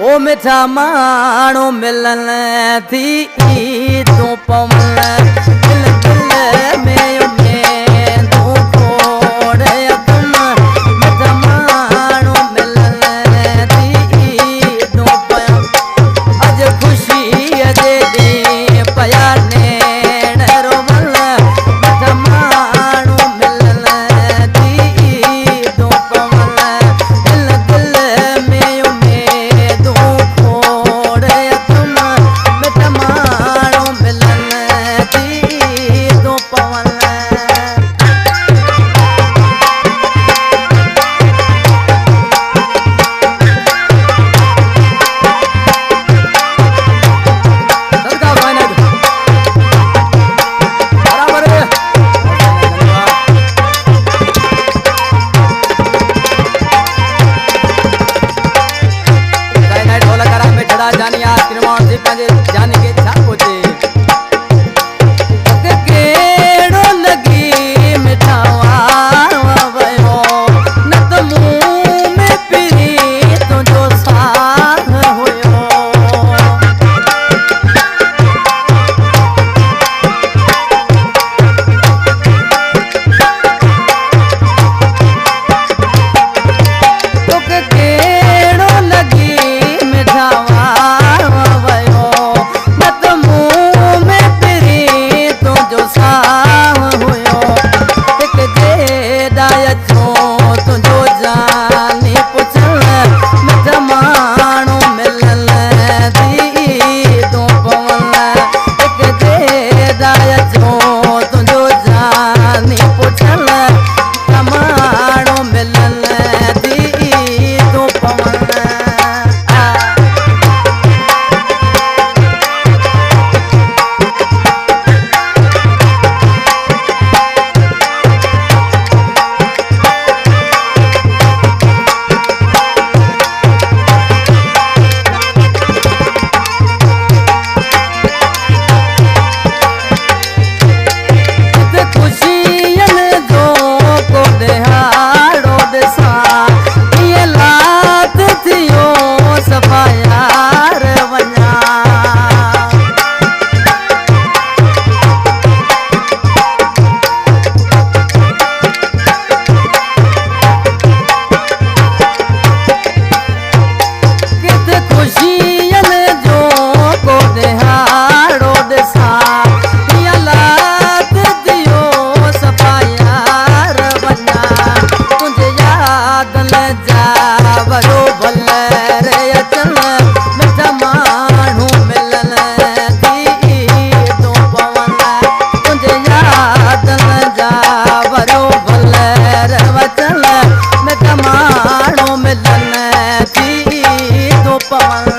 ओ मिठा माण्हू मिलन थी तूं पवन दिल दिल में उमेदूं खोड़ तुम मिठा माण्हू मिलन थी तूं पवन अज ख़ुशी जे दी पया नेण रोवल मिठा माण्हू मिलन थी तूं पवन दिल दिल में उमेदूं खोड़ तुम मिठा माण्हू मिलन थी तूं पवन जानी आज निर्माण से पंजे जाने के छा पहुंचे केड़ो लगी मिठावा वयो न त मुंह में पिरी तुझो साथ होयो तोके केड़ो लगी मिठावा मिलन थी तूं पवन